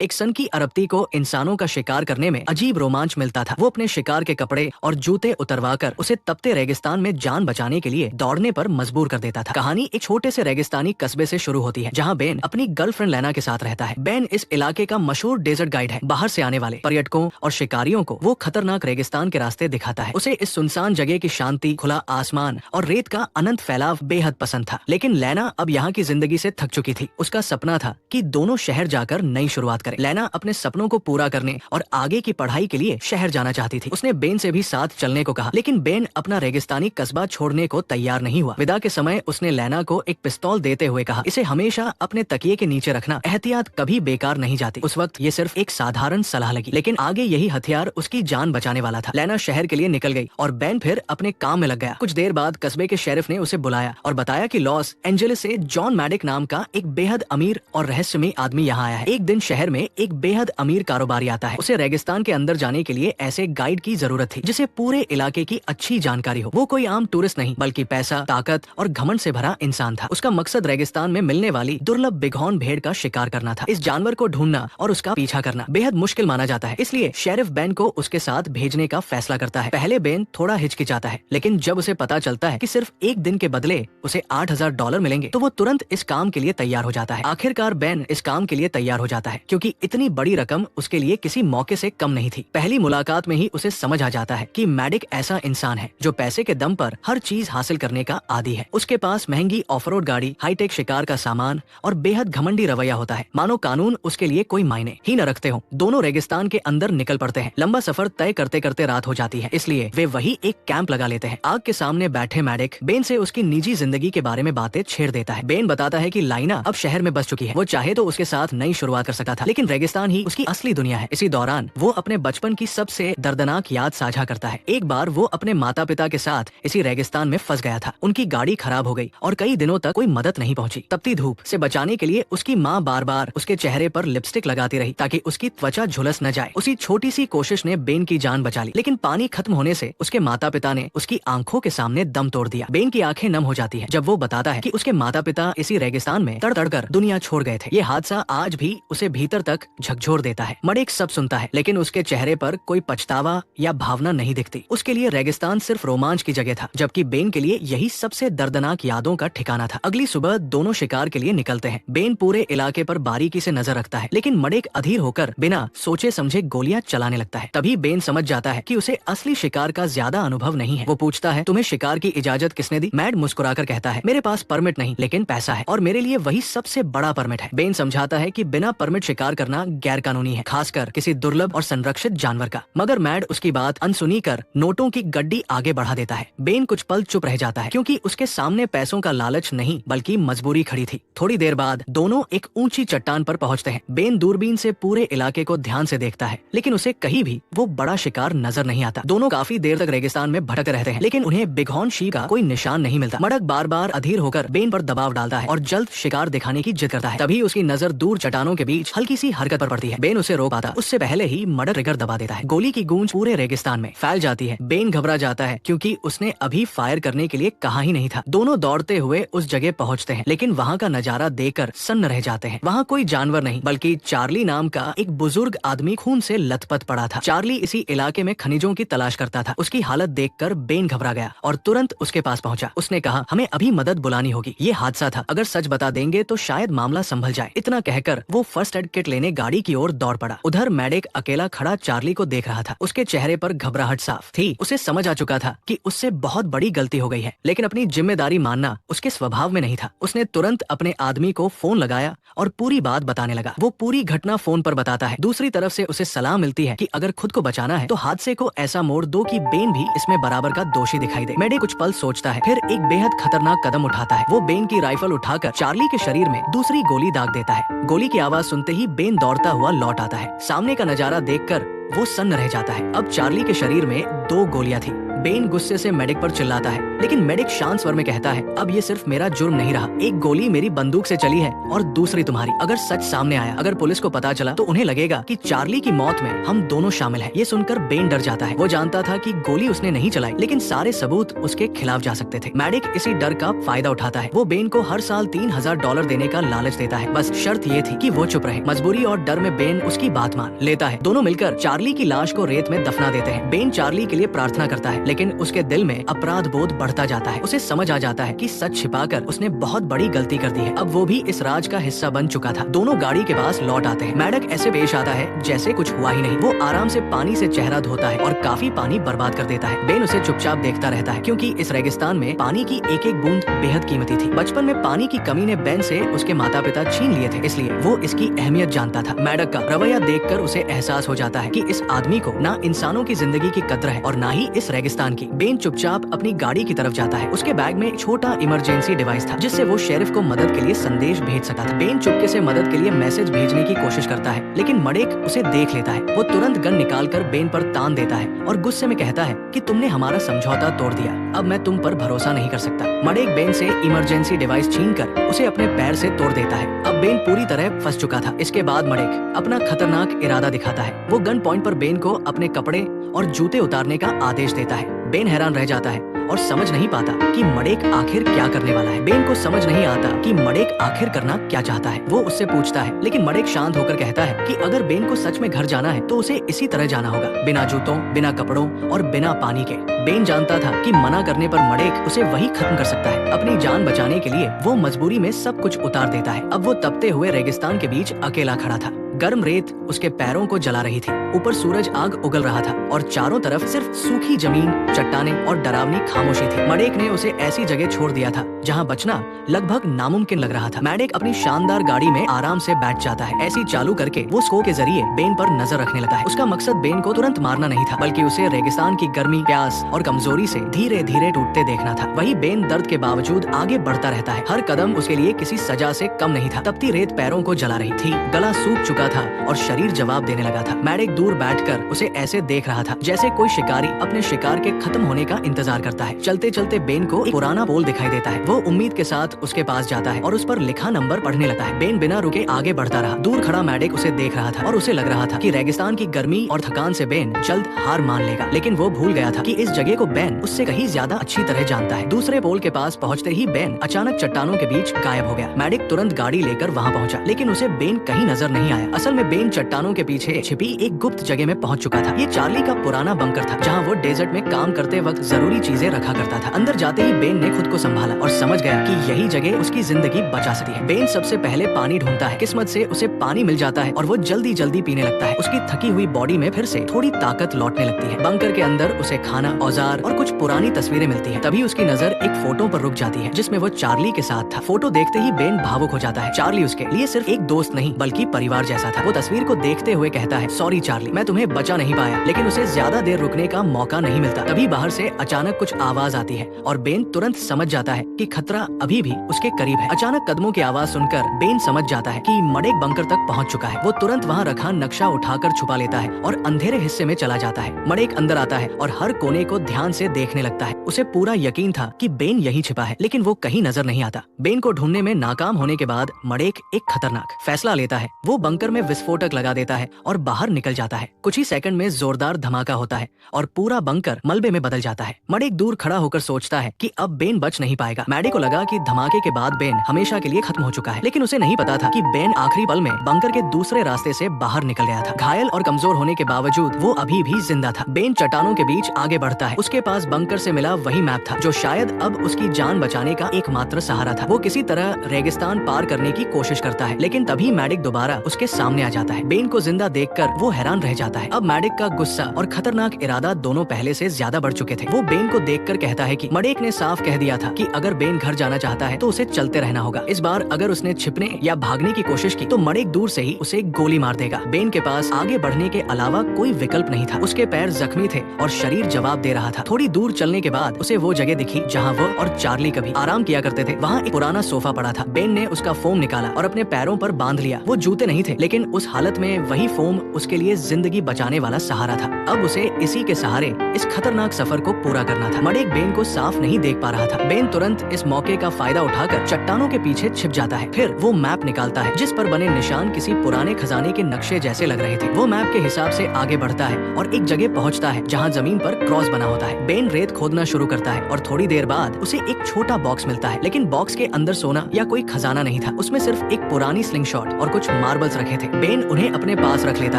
एक सन की अरबती को इंसानों का शिकार करने में अजीब रोमांच मिलता था। वो अपने शिकार के कपड़े और जूते उतरवाकर उसे तपते रेगिस्तान में जान बचाने के लिए दौड़ने पर मजबूर कर देता था। कहानी एक छोटे से रेगिस्तानी कस्बे से शुरू होती है, जहाँ बेन अपनी गर्लफ्रेंड लेना के साथ रहता है। बेन इस इलाके का मशहूर डेजर्ट गाइड है। बाहर से आने वाले पर्यटकों और शिकारियों को वो खतरनाक रेगिस्तान के रास्ते दिखाता है। उसे इस सुनसान जगह की शांति, खुला आसमान और रेत का अनंत फैलाव बेहद पसंद था। लेकिन लेना अब यहाँ की जिंदगी से थक चुकी थी। उसका सपना था कि दोनों शहर जाकर नई शुरुआत करें। लेना अपने सपनों को पूरा करने और आगे की पढ़ाई के लिए शहर जाना चाहती थी। उसने बेन से भी साथ चलने को कहा, लेकिन बेन अपना रेगिस्तानी कस्बा छोड़ने को तैयार नहीं हुआ। विदा के समय उसने लेना को एक पिस्तौल देते हुए कहा, इसे हमेशा अपने तकिए के नीचे रखना, एहतियात कभी बेकार नहीं जाती। उस वक्त ये सिर्फ एक साधारण सलाह लगी, लेकिन आगे यही हथियार उसकी जान बचाने वाला था। लेना शहर के लिए निकल गई और बेन फिर अपने काम में लग गया। कुछ देर बाद कस्बे के शेरिफ ने उसे बुलाया और बताया कि लॉस एंजेलिस से जॉन मैडिक नाम का एक बेहद अमीर और रहस्यमयी आदमी यहाँ आया है। एक दिन शहर में एक बेहद अमीर कारोबारी आता है। उसे रेगिस्तान के अंदर जाने के लिए ऐसे गाइड की जरूरत थी जिसे पूरे इलाके की अच्छी जानकारी हो। वो कोई आम टूरिस्ट नहीं, बल्कि पैसा, ताकत और घमंड से भरा इंसान था। उसका मकसद रेगिस्तान में मिलने वाली दुर्लभ बिघौन भेड़ का शिकार करना था। इस जानवर को ढूंढना और उसका पीछा करना बेहद मुश्किल माना जाता है, इसलिए शेरिफ बेन को उसके साथ भेजने का फैसला करता है। पहले बेन थोड़ा हिचकिचाता है, लेकिन जब उसे पता चलता है कि सिर्फ एक दिन के बदले उसे $8,000 मिलेंगे, तो वो तुरंत इस काम के लिए तैयार हो जाता है। आखिरकार बेन इस काम के लिए तैयार हो जाता है, क्योंकि इतनी बड़ी रकम उसके लिए किसी मौके से कम नहीं थी। पहली मुलाकात में ही उसे समझ आ जाता है कि मैडिक ऐसा इंसान है जो पैसे के दम पर हर चीज हासिल करने का आदी है। उसके पास महंगी ऑफ-रोड गाड़ी, हाईटेक शिकार का सामान और बेहद घमंडी रवैया होता है, मानो कानून उसके लिए कोई मायने ही न रखते हो। दोनों रेगिस्तान के अंदर निकल पड़ते हैं। लंबा सफर तय करते करते रात हो जाती है, इसलिए वे वही एक कैंप लगा लेते हैं। आग के सामने बैठे मैडिक बेन से उसकी निजी जिंदगी के बारे में बातें छेड़ देता है। बेन बताता है कि लाइना अब शहर में बस चुकी है। वो चाहे तो उसके साथ नई शुरुआत कर सकता था, लेकिन रेगिस्तान ही उसकी असली दुनिया है। इसी दौरान वो अपने बचपन की सबसे दर्दनाक याद साझा करता है। एक बार वो अपने माता पिता के साथ इसी रेगिस्तान में फंस गया था। उनकी गाड़ी खराब हो गई और कई दिनों तक कोई मदद नहीं पहुंची। तपती धूप से बचाने के लिए उसकी माँ बार बार उसके चेहरे पर लिपस्टिक लगाती रही ताकि उसकी त्वचा झुलस न जाए। उसी छोटी सी कोशिश ने बेन की जान बचा ली, लेकिन पानी खत्म होने से उसके माता पिता ने उसकी आंखों के सामने दम तोड़ दिया। बेन की आंखें नम हो जाती है जब वो बताता है कि उसके माता पिता इसी रेगिस्तान में तड़ तड़ कर दुनिया छोड़ गए थे। ये हादसा आज भी उसे भीतर तक झकझोर देता है। मैडिक सब सुनता है, लेकिन उसके चेहरे पर कोई पछतावा या भावना नहीं दिखती। उसके लिए रेगिस्तान सिर्फ रोमांच की जगह था, जबकि बेन के लिए यही सबसे दर्दनाक यादों का ठिकाना था। अगली सुबह दोनों शिकार के लिए निकलते हैं। बेन पूरे इलाके पर बारीकी से नजर रखता है, लेकिन मैडिक अधीर होकर बिना सोचे समझे गोलियां चलाने लगता है। तभी बेन समझ जाता है कि उसे असली शिकार का ज्यादा अनुभव नहीं है। वो पूछता है, तुम्हें शिकार की इजाजत किसने दी? मैड मुस्कुराकर कहता है, मेरे पास परमिट नहीं, लेकिन पैसा है, और मेरे लिए वही सबसे बड़ा परमिट है। बेन समझाता है कि बिना परमिट शिकार करना गैर कानूनी है, खासकर किसी दुर्लभ और संरक्षित जानवर का। मगर मैड उसकी बात अनसुनी कर नोटों की गड्डी आगे बढ़ा देता है। बेन कुछ पल चुप रह जाता है, क्योंकि उसके सामने पैसों का लालच नहीं बल्कि मजबूरी खड़ी थी। थोड़ी देर बाद दोनों एक ऊंची चट्टान पर पहुंचते हैं। बेन दूरबीन से पूरे इलाके को ध्यान से देखता है, लेकिन उसे कहीं भी वो बड़ा शिकार नजर नहीं आता। दोनों काफी देर तक रेगिस्तान में भटक रहते हैं, लेकिन उन्हें बिघौन शीप का कोई निशान नहीं मिलता। मडक बार बार अधीर होकर बेन पर दबाव डालता है और जल्द शिकार दिखाने की जिद करता है। तभी उसकी नजर दूर चट्टानों के बीच हल्की सी हरकत पर पड़ती है। बेन उसे रोक पाता उससे पहले ही मडक ट्रिगर दबा देता है। गोली की गूंज पूरे रेगिस्तान में फैल जाती है। बेन घबरा जाता है, क्योंकि उसने अभी फायर करने के लिए कहा ही नहीं था। दोनों दौड़ते हुए उस जगह पहुंचते हैं, लेकिन वहाँ का नजारा देखकर सन्न रह जाते हैं। वहाँ कोई जानवर नहीं, बल्कि चार्ली नाम का एक बुजुर्ग आदमी खून से लथपथ पड़ा था। चार्ली इसी इलाके में खनिजों की तलाश करता था। उसकी हालत देखकर बेन घबरा गया और तुरंत उसके पास पहुंचा। उसने कहा, हमें अभी मदद बुलानी होगी, ये हादसा था, अगर सच बता देंगे तो शायद मामला संभल जाए। इतना कहकर वो फर्स्ट एड किट लेने गाड़ी की ओर दौड़ पड़ा। उधर मैडिक अकेला खड़ा चार्ली को देख रहा था। उसके चेहरे पर घबराहट साफ थी। उसे समझ आ चुका था कि उससे बहुत बड़ी गलती हो गई है, लेकिन अपनी जिम्मेदारी मानना उसके स्वभाव में नहीं था। उसने तुरंत अपने आदमी को फोन लगाया और पूरी बात बताने लगा। वो पूरी घटना फोन पर बताता है। दूसरी तरफ से उसे सलाह मिलती है कि अगर खुद को बचाना है तो हादसे को ऐसा मोड़ दो कि बेन भी इसमें बराबर का दोषी दिखाई दे। मैडिक कुछ पल सोचता है, फिर एक बेहद खतरनाक कदम उठाता है। वो बेन की राइफल उठाकर चार्ली के शरीर में दूसरी गोली दाग देता है। गोली की आवाज सुनते ही बेन दौड़ता हुआ लौट आता है। सामने का नजारा देखकर वो सन्न रह जाता है। अब चार्ली के शरीर में 2 गोलियां थी। बेन गुस्से से मेडिक पर चिल्लाता है, लेकिन मेडिक शांत स्वर में कहता है, अब ये सिर्फ मेरा जुर्म नहीं रहा, एक गोली मेरी बंदूक से चली है और दूसरी तुम्हारी। अगर सच सामने आया, अगर पुलिस को पता चला तो उन्हें लगेगा कि चार्ली की मौत में हम दोनों शामिल हैं। ये सुनकर बेन डर जाता है। वो जानता था कि गोली उसने नहीं चलाई, लेकिन सारे सबूत उसके खिलाफ जा सकते थे। मेडिक इसी डर का फायदा उठाता है। वो बेन को हर साल $3000 देने का लालच देता है, बस शर्त ये थी कि वो चुप रहे। मजबूरी और डर में बेन उसकी बात मान लेता है। दोनों मिलकर चार्ली की लाश को रेत में दफना देते हैं। बेन चार्ली के लिए प्रार्थना करता है, लेकिन उसके दिल में अपराध बोध बढ़ता जाता है। उसे समझ आ जाता है कि सच छिपाकर उसने बहुत बड़ी गलती कर दी है। अब वो भी इस राज का हिस्सा बन चुका था। दोनों गाड़ी के पास लौट आते हैं। मेडिक ऐसे पेश आता है जैसे कुछ हुआ ही नहीं। वो आराम से पानी से चेहरा धोता है और काफी पानी बर्बाद कर देता है। बेन उसे चुपचाप देखता रहता है, क्योंकि इस रेगिस्तान में पानी की एक एक बूंद बेहद कीमती थी। बचपन में पानी की कमी ने बेन से उसके माता पिता छीन लिए थे, इसलिए वो इसकी अहमियत जानता था। मेडिक का रवैया देखकर उसे एहसास हो जाता है कि इस आदमी को ना इंसानों की जिंदगी की कद्र है और ना ही इस रेगिस्तान की। बेन चुपचाप अपनी गाड़ी की तरफ जाता है। उसके बैग में एक छोटा इमरजेंसी डिवाइस था, जिससे वो शेरिफ को मदद के लिए संदेश भेज सकता था। बेन चुपके से मदद के लिए मैसेज भेजने की कोशिश करता है, लेकिन मेडिक उसे देख लेता है। वो तुरंत गन निकालकर बेन पर तान देता है और गुस्से में कहता है कि तुमने हमारा समझौता तोड़ दिया, अब मैं तुम पर भरोसा नहीं कर सकता। मेडिक बेन से इमरजेंसी डिवाइस छीनकर उसे अपने पैर से तोड़ देता है। अब बेन पूरी तरह फंस चुका था। इसके बाद मेडिक अपना खतरनाक इरादा दिखाता है। वो गन पॉइंट पर बेन को अपने कपड़े और जूते उतारने का आदेश देता है। बेन हैरान रह जाता है और समझ नहीं पाता कि मेडिक आखिर क्या करने वाला है। बेन को समझ नहीं आता कि मेडिक आखिर करना क्या चाहता है। वो उससे पूछता है, लेकिन मेडिक शांत होकर कहता है कि अगर बेन को सच में घर जाना है तो उसे इसी तरह जाना होगा, बिना जूतों, बिना कपड़ों और बिना पानी के। बेन जानता था कि मना करने पर मेडिक उसे वही खत्म कर सकता है। अपनी जान बचाने के लिए वो मजबूरी में सब कुछ उतार देता है। अब वो तपते हुए रेगिस्तान के बीच अकेला खड़ा था। गर्म रेत उसके पैरों को जला रही थी। ऊपर सूरज आग उगल रहा था और चारों तरफ सिर्फ सूखी जमीन, चट्टानें और डरावनी खामोशी थी। मेडिक ने उसे ऐसी जगह छोड़ दिया था जहां बचना लगभग नामुमकिन लग रहा था। मेडिक अपनी शानदार गाड़ी में आराम से बैठ जाता है। ऐसी चालू करके वो स्को के जरिए बेन पर नजर रखने लगा है। उसका मकसद बेन को तुरंत मारना नहीं था, बल्कि उसे रेगिस्तान की गर्मी, प्यास और कमजोरी से धीरे धीरे टूटते देखना था। वही बेन दर्द के बावजूद आगे बढ़ता रहता है। हर कदम उसके लिए किसी सजा से कम नहीं था। तपती रेत पैरों को जला रही थी, गला सूख चुका था और शरीर जवाब देने लगा था। मेडिक दूर बैठकर उसे ऐसे देख रहा था जैसे कोई शिकारी अपने शिकार के खत्म होने का इंतजार करता है। चलते चलते बेन को एक पुराना पोल दिखाई देता है। वो उम्मीद के साथ उसके पास जाता है और उस पर लिखा नंबर पढ़ने लगता है। बेन बिना रुके आगे बढ़ता रहा। दूर खड़ा मेडिक उसे देख रहा था और उसे लग रहा था कि रेगिस्तान की गर्मी और थकान से बेन जल्द हार मान लेगा, लेकिन वो भूल गया था कि इस जगह को बेन उससे कहीं ज्यादा अच्छी तरह जानता है। दूसरे पोल के पास पहुँचते ही बेन अचानक चट्टानों के बीच गायब हो गया। मेडिक तुरंत गाड़ी लेकर वहाँ पहुँचा, लेकिन उसे बेन कहीं नजर नहीं आया। असल में बेन चट्टानों के पीछे छिपी एक गुप्त जगह में पहुंच चुका था। ये चार्ली का पुराना बंकर था, जहां वो डेजर्ट में काम करते वक्त जरूरी चीजें रखा करता था। अंदर जाते ही बेन ने खुद को संभाला और समझ गया कि यही जगह उसकी जिंदगी बचा सकती है। बेन सबसे पहले पानी ढूंढता है। किस्मत से उसे पानी मिल जाता है और वो जल्दी जल्दी पीने लगता है। उसकी थकी हुई बॉडी में फिर से थोड़ी ताकत लौटने लगती है। बंकर के अंदर उसे खाना, औजार और कुछ पुरानी तस्वीरें मिलती है। तभी उसकी नजर एक फोटो पर रुक जाती है, जिसमें वो चार्ली के साथ था। फोटो देखते ही बेन भावुक हो जाता है। चार्ली उसके लिए सिर्फ एक दोस्त नहीं बल्कि परिवार जैसा था। वो तस्वीर को देखते हुए कहता है, सॉरी चार्ली, मैं तुम्हें बचा नहीं पाया। लेकिन उसे ज्यादा देर रुकने का मौका नहीं मिलता। तभी बाहर से अचानक कुछ आवाज आती है और बेन तुरंत समझ जाता है कि खतरा अभी भी उसके करीब है। अचानक कदमों की आवाज सुनकर बेन समझ जाता है कि मेडिक बंकर तक पहुंच चुका है। वो तुरंत वहां रखा नक्शा उठाकर छुपा लेता है और अंधेरे हिस्से में चला जाता है। मेडिक अंदर आता है और हर कोने को ध्यान से देखने लगता है। उसे पूरा यकीन था कि बेन यहीं छिपा है, लेकिन वो कहीं नजर नहीं आता। बेन को ढूंढने में नाकाम होने के बाद मेडिक एक खतरनाक फैसला लेता है। वो बंकर में विस्फोटक लगा देता है और बाहर निकल जाता है। कुछ ही सेकंड में जोरदार धमाका होता है और पूरा बंकर मलबे में बदल जाता है। मेडिक दूर खड़ा होकर सोचता है कि अब बेन बच नहीं पाएगा। मेडिक को लगा कि धमाके के बाद बेन हमेशा के लिए खत्म हो चुका है, लेकिन उसे नहीं पता था कि बेन आखिरी पल में बंकर के दूसरे रास्ते से बाहर निकल गया था। घायल और कमजोर होने के बावजूद वो अभी भी जिंदा था। बेन चट्टानों के बीच आगे बढ़ता है। उसके पास बंकर से मिला वही मैप था, जो शायद अब उसकी जान बचाने का एकमात्र सहारा था। वो किसी तरह रेगिस्तान पार करने की कोशिश करता है, लेकिन तभी मेडिक दोबारा उसके सामने आ जाता है। बेन को जिंदा देखकर वो हैरान रह जाता है। अब मेडिक का गुस्सा और खतरनाक इरादा दोनों पहले से ज्यादा बढ़ चुके थे। वो बेन को देखकर कहता है कि मेडिक ने साफ कह दिया था कि अगर बेन घर जाना चाहता है तो उसे चलते रहना होगा। इस बार अगर उसने छिपने या भागने की कोशिश की तो मेडिक दूर से ही उसे गोली मार देगा। बेन के पास आगे बढ़ने के अलावा कोई विकल्प नहीं था। उसके पैर जख्मी थे और शरीर जवाब दे रहा था। थोड़ी दूर चलने के बाद उसे वो जगह दिखी जहाँ वो और चार्ली कभी आराम किया करते थे। वहाँ एक पुराना सोफा पड़ा था। बेन ने उसका फोम निकाला और अपने पैरों पर बांध लिया। वो जूते नहीं थे, लेकिन लेकिन उस हालत में वही फोम उसके लिए जिंदगी बचाने वाला सहारा था। अब उसे इसी के सहारे इस खतरनाक सफर को पूरा करना था। मडेक बेन को साफ नहीं देख पा रहा था। बेन तुरंत इस मौके का फायदा उठाकर चट्टानों के पीछे छिप जाता है। फिर वो मैप निकालता है जिस पर बने निशान किसी पुराने खजाने के नक्शे जैसे लग रहे थे। वो मैप के हिसाब से आगे बढ़ता है और एक जगह पहुंचता है जहां जमीन पर क्रॉस बना होता है। बेन रेत खोदना शुरू करता है और थोड़ी देर बाद उसे एक छोटा बॉक्स मिलता है, लेकिन बॉक्स के अंदर सोना या कोई खजाना नहीं था। उसमें सिर्फ एक पुरानी स्लिंग शॉट और कुछ मार्बल्स रखे थे। बेन उन्हें अपने पास रख लेता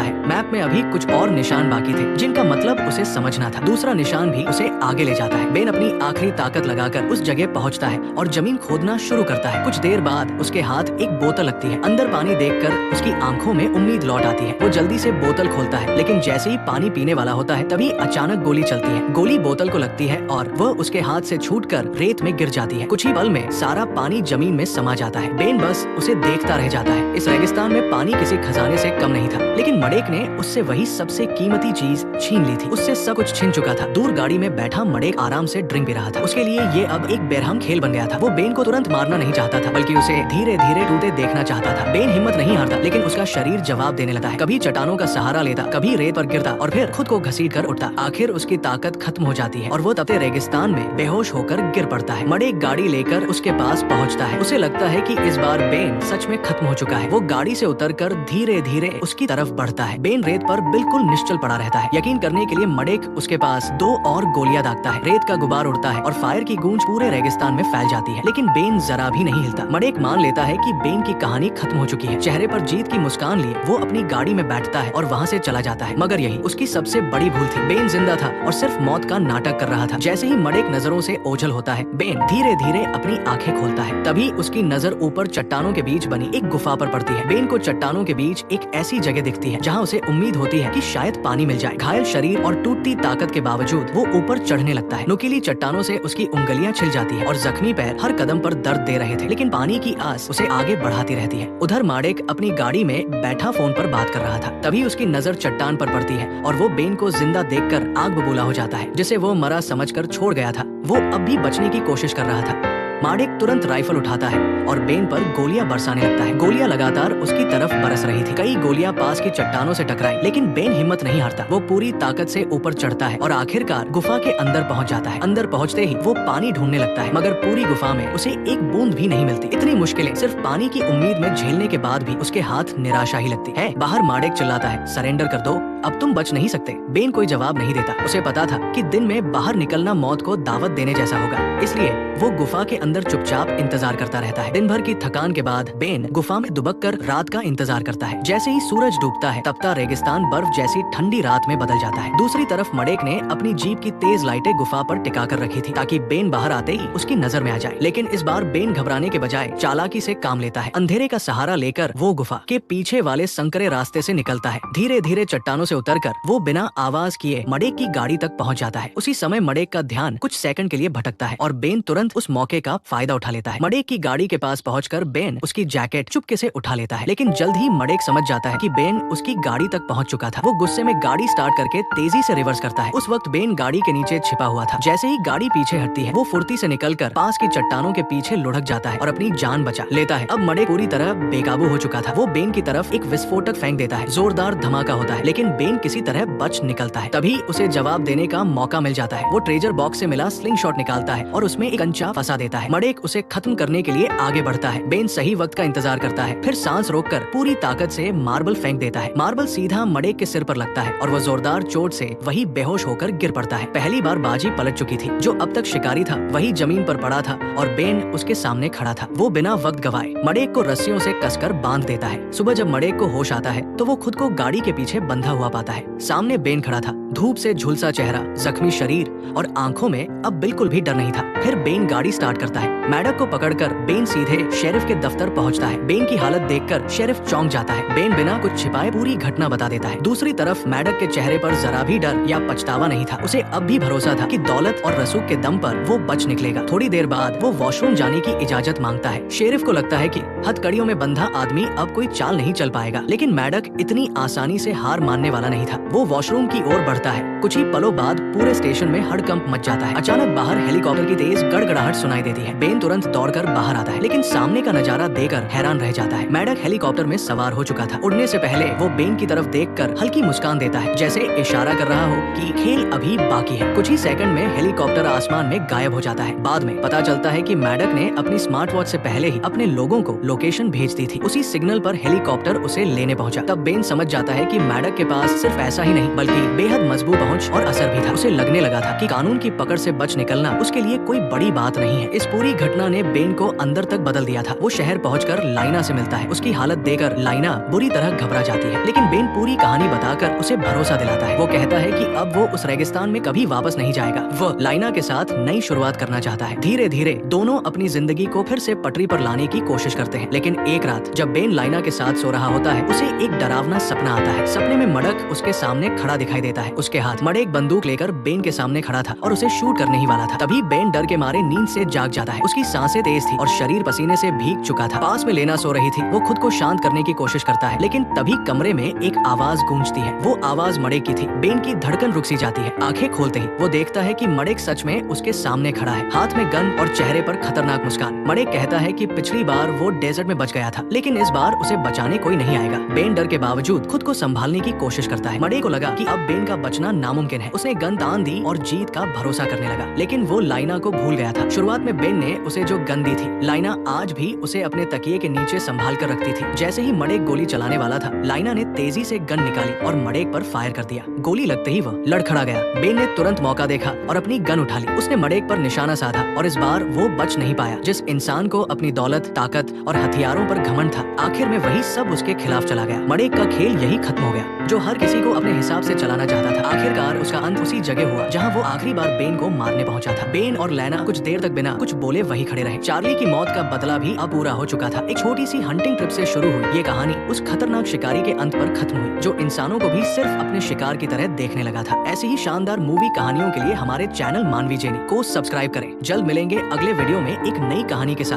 है। मैप में अभी कुछ और निशान बाकी थे जिनका मतलब उसे समझना था। दूसरा निशान भी उसे आगे ले जाता है। बेन अपनी आखिरी ताकत लगाकर उस जगह पहुंचता है और जमीन खोदना शुरू करता है। कुछ देर बाद उसके हाथ एक बोतल लगती है। अंदर पानी देखकर उसकी आंखों में उम्मीद लौट आती है। वो जल्दी से बोतल खोलता है, लेकिन जैसे ही पानी पीने वाला होता है तभी अचानक गोली चलती है। गोली बोतल को लगती है और वह उसके हाथ से छूटकर रेत में गिर जाती है। कुछ ही पल में सारा पानी जमीन में समा जाता है। बेन बस उसे देखता रह जाता है। इस रेगिस्तान में पानी किसी खजाने से कम नहीं था, लेकिन मडेक ने उससे वही सबसे कीमती चीज छीन ली थी। उससे सब कुछ छिन चुका था। दूर गाड़ी में बैठा मडेक आराम से ड्रिंक पी रहा था। उसके लिए ये अब एक बेरहम खेल बन गया था। वो बेन को तुरंत मारना नहीं चाहता था, बल्कि उसे धीरे धीरे टूटे देखना चाहता था। बेन हिम्मत नहीं हारता, लेकिन उसका शरीर जवाब देने लगता है। कभी चट्टानों का सहारा लेता, कभी रेत पर गिरता और फिर खुद को घसीट कर उठता। आखिर उसकी ताकत खत्म हो जाती है और वो तपते रेगिस्तान में बेहोश होकर गिर पड़ता है। मडेक गाड़ी लेकर उसके पास पहुंचता है। उसे लगता है कि इस बार बेन सच में खत्म हो चुका है। वो गाड़ी से उतरकर धीरे धीरे उसकी तरफ बढ़ता है। बेन रेत पर बिल्कुल निश्चल पड़ा रहता है। यकीन करने के लिए मडेक उसके पास 2 और गोलियां दागता है। रेत का गुबार उड़ता है और फायर की गूंज पूरे रेगिस्तान में फैल जाती है, लेकिन बेन जरा भी नहीं हिलता। मडेक मान लेता है कि बेन की कहानी खत्म हो चुकी है। चेहरे पर जीत की मुस्कान लिए वो अपनी गाड़ी में बैठता है और वहाँ से चला जाता है। मगर यही उसकी सबसे बड़ी भूल थी। बेन जिंदा था और सिर्फ मौत का नाटक कर रहा था। जैसे ही मडेक नजरों से ओझल होता है, बेन धीरे धीरे अपनी आंखें खोलता है। तभी उसकी नजर ऊपर चट्टानों के बीच बनी एक गुफा पर पड़ती है। बेन को चट्टानों के बीच एक ऐसी जगह दिखती है जहाँ उसे उम्मीद होती है कि शायद पानी मिल जाए। घायल शरीर और टूटती ताकत के बावजूद वो ऊपर चढ़ने लगता है। नुकीली चट्टानों से उसकी उंगलियां छिल जाती है और जख्मी पैर हर कदम पर दर्द दे रहे थे, लेकिन पानी की आस उसे आगे बढ़ाती रहती है। उधर मडेक अपनी गाड़ी में बैठा फोन पर बात कर रहा था। तभी उसकी नजर चट्टान पर पड़ती है और वो बेन को जिंदा देखकर आग बबूला हो जाता है। जिसे वो मरा समझकर छोड़ गया था, वो अब भी बचने की कोशिश कर रहा था। मडेक तुरंत राइफल उठाता है और बेन पर गोलियां बरसाने लगता है। गोलियां लगातार उसकी तरफ बरस रही थी। कई गोलियां पास की चट्टानों से टकराई, लेकिन बेन हिम्मत नहीं हारता। वो पूरी ताकत से ऊपर चढ़ता है और आखिरकार गुफा के अंदर पहुंच जाता है। अंदर पहुंचते ही वो पानी ढूंढने लगता है, मगर पूरी गुफा में उसे एक बूंद भी नहीं मिलती। इतनी मुश्किलें सिर्फ पानी की उम्मीद में झेलने के बाद भी उसके हाथ निराशा ही लगती है। बाहर मडेक चिल्लाता है, सरेंडर कर दो, अब तुम बच नहीं सकते। बेन कोई जवाब नहीं देता। उसे पता था कि दिन में बाहर निकलना मौत को दावत देने जैसा होगा, इसलिए वो गुफा के अंदर चुपचाप इंतजार करता रहता है। दिन भर की थकान के बाद बेन गुफा में दुबक कर रात का इंतजार करता है। जैसे ही सूरज डूबता है, तपता रेगिस्तान बर्फ जैसी ठंडी रात में बदल जाता है। दूसरी तरफ मडेक ने अपनी जीप की तेज लाइटें गुफा पर टिका कर रखी थी, ताकि बेन बाहर आते ही उसकी नजर में आ जाए। लेकिन इस बार बेन घबराने के बजाय चालाकी से काम लेता है। अंधेरे का सहारा लेकर वो गुफा के पीछे वाले संकरे रास्ते से निकलता है। धीरे धीरे चट्टानों से उतरकर वो बिना आवाज किए मडेक की गाड़ी तक पहुंच जाता है। उसी समय मडेक का ध्यान कुछ सेकंड के लिए भटकता है और बेन तुरंत उस मौके का फायदा उठा लेता है। मडेक की गाड़ी के पास पहुंचकर बेन उसकी जैकेट चुपके से उठा लेता है, लेकिन जल्द ही मडेक समझ जाता है कि बेन उसकी गाड़ी तक पहुंच चुका था। वो गुस्से में गाड़ी स्टार्ट करके तेजी से रिवर्स करता है। उस वक्त बेन गाड़ी के नीचे छिपा हुआ था। जैसे ही गाड़ी पीछे हटती है, वो फुर्ती से निकलकर पास की चट्टानों के पीछे लुढ़क जाता है और अपनी जान बचा लेता है। अब मडेक पूरी तरह बेकाबू हो चुका था। वो बेन की तरफ एक विस्फोटक फेंक देता है। जोरदार धमाका होता है, लेकिन बेन किसी तरह बच निकलता है। तभी उसे जवाब देने का मौका मिल जाता है। वो ट्रेजर बॉक्स से मिला स्लिंग शॉट निकालता है और उसमें एक कंचा फंसा देता है। मडेक उसे खत्म करने के लिए आगे बढ़ता है। बेन सही वक्त का इंतजार करता है, फिर सांस रोककर पूरी ताकत से मार्बल फेंक देता है। मार्बल सीधा मडेक के सिर पर लगता है और वो जोरदार चोट से वही बेहोश होकर गिर पड़ता है। पहली बार बाजी पलट चुकी थी। जो अब तक शिकारी था वही जमीन पर पड़ा था और बेन उसके सामने खड़ा था। वो बिना वक्त गवाए मडेक को रस्सियों से कसकर बांध देता है। सुबह जब मडेक को होश आता है तो वो खुद को गाड़ी के पीछे बंधा हुआ पाता है। सामने बेन खड़ा था, धूप से झुलसा चेहरा, जख्मी शरीर और आंखों में अब बिल्कुल भी डर नहीं था। फिर बेन गाड़ी स्टार्ट करता है। मैडक को पकड़कर बेन सीधे शेरिफ के दफ्तर पहुंचता है। बेन की हालत देखकर शेरिफ चौंक जाता है। बेन बिना कुछ छिपाए पूरी घटना बता देता है। दूसरी तरफ मैडक के चेहरे पर जरा भी डर या पछतावा नहीं था। उसे अब भी भरोसा था कि दौलत और रसूख के दम पर वो बच निकलेगा। थोड़ी देर बाद वो वॉशरूम जाने की इजाजत मांगता है। शेरिफ को लगता है कि हथकड़ियों में बंधा आदमी अब कोई चाल नहीं चल पाएगा, लेकिन मैडक इतनी आसानी से हार मानने वाला नहीं था। वो वॉशरूम की ओर बढ़ता है। कुछ ही पलों बाद पूरे स्टेशन में हड़कंप मच जाता है। अचानक बाहर हेलीकॉप्टर की तेज गड़गड़ाहट सुनाई देती है। बेन तुरंत दौड़कर बाहर आता है, लेकिन सामने का नजारा देखकर हैरान रह जाता है। मैडक हेलीकॉप्टर में सवार हो चुका था। उड़ने से पहले वो बेन की तरफ देखकर हल्की मुस्कान देता है, जैसे इशारा कर रहा हो कि खेल अभी बाकी है। कुछ ही सेकंड में हेलीकॉप्टर आसमान में गायब हो जाता है। बाद में पता चलता है कि मैडक ने अपनी स्मार्ट वॉच से पहले ही अपने लोगों को लोकेशन भेज दी थी। उसी सिग्नल पर हेलीकॉप्टर उसे लेने पहुंचा। तब बेन समझ जाता है कि मैडक के पास सिर्फ पैसा ही नहीं बल्कि बेहद मजबूत पहुंच और असर भी था। उसे लगने लगा था कि कानून की पकड़ से बच निकलना उसके लिए कोई बड़ी बात नहीं है। इस पूरी घटना ने बेन को अंदर तक बदल दिया था। वो शहर पहुंचकर लाइना से मिलता है। उसकी हालत देखकर लाइना बुरी तरह घबरा जाती है, लेकिन बेन पूरी कहानी बताकर उसे भरोसा दिलाता है। वो कहता है कि अब वो उस रेगिस्तान में कभी वापस नहीं जाएगा। वो लाइना के साथ नई शुरुआत करना चाहता है। धीरे धीरे दोनों अपनी जिंदगी को फिर से पटरी पर लाने की कोशिश करते हैं। लेकिन एक रात जब बेन लाइना के साथ सो रहा होता है, उसे एक डरावना सपना आता है। सपने में मडक उसके सामने खड़ा दिखाई देता है। उसके हाथ मडक एक बंदूक लेकर बेन के सामने खड़ा था और उसे शूट करने ही वाला था। तभी बेन डर के मारे नींद से जाग जाता है। उसकी सांसें तेज थी और शरीर पसीने से भीग चुका था। पास में लेना सो रही थी। वो खुद को शांत करने की कोशिश करता है, लेकिन तभी कमरे में एक आवाज गूंजती है। वो आवाज मडक की थी। बेन की धड़कन रुक सी जाती है। आंखें खोलते ही वो देखता है कि मडक सच में उसके सामने खड़ा है, हाथ में गन और चेहरे पर खतरनाक मुस्कान। मडक कहता है कि पिछली बार वो डेजर्ट में बच गया था, लेकिन इस बार उसे बचाने कोई नहीं आएगा। बेन डर के बावजूद खुद को संभालने की कोशिश करता है। मडक को लगा कि अब बेन का बचना नामुमकिन है। उसने गन तान दी और जीत का भरोसा करने लगा, लेकिन वो लाइना को भूल गया था। शुरुआत में बेन ने उसे जो गन दी थी, लाइना आज भी उसे अपने तकिए के नीचे संभाल कर रखती थी। जैसे ही मडक गोली चलाने वाला था, लाइना ने तेजी से गन निकाली और मडक पर फायर कर दिया। गोली लगते ही वह लड़खड़ा गया। बेन ने तुरंत मौका देखा और अपनी गन उठा ली। उसने मडक पर निशाना साधा और इस बार वो बच नहीं पाया। जिस इंसान को अपनी दौलत, ताकत और हथियारों पर घमंड था, आखिर में वही सब उसके खिलाफ चला गया। मडक का खेल यही खत्म हो गया, जो हर किसी को अपने हिसाब से चलाना चाहता था। आखिरकार उसका अंत उसी जगह हुआ जहाँ वो आखिरी बार बेन को मारने पहुंचा था। बेन और लैना कुछ देर तक बिना कुछ बोले वही खड़े रहे। चार्ली की मौत का बदला भी अब पूरा हो चुका था। एक छोटी सी हंटिंग ट्रिप से शुरू हुई ये कहानी उस खतरनाक शिकारी के अंत पर खत्म हुई, जो इंसानों को भी सिर्फ अपने शिकार की तरह देखने लगा था। ऐसी ही शानदार मूवी कहानियों के लिए हमारे चैनल मानवी जेनी को सब्सक्राइब करें। जल्द मिलेंगे अगले वीडियो में एक नई कहानी के साथ।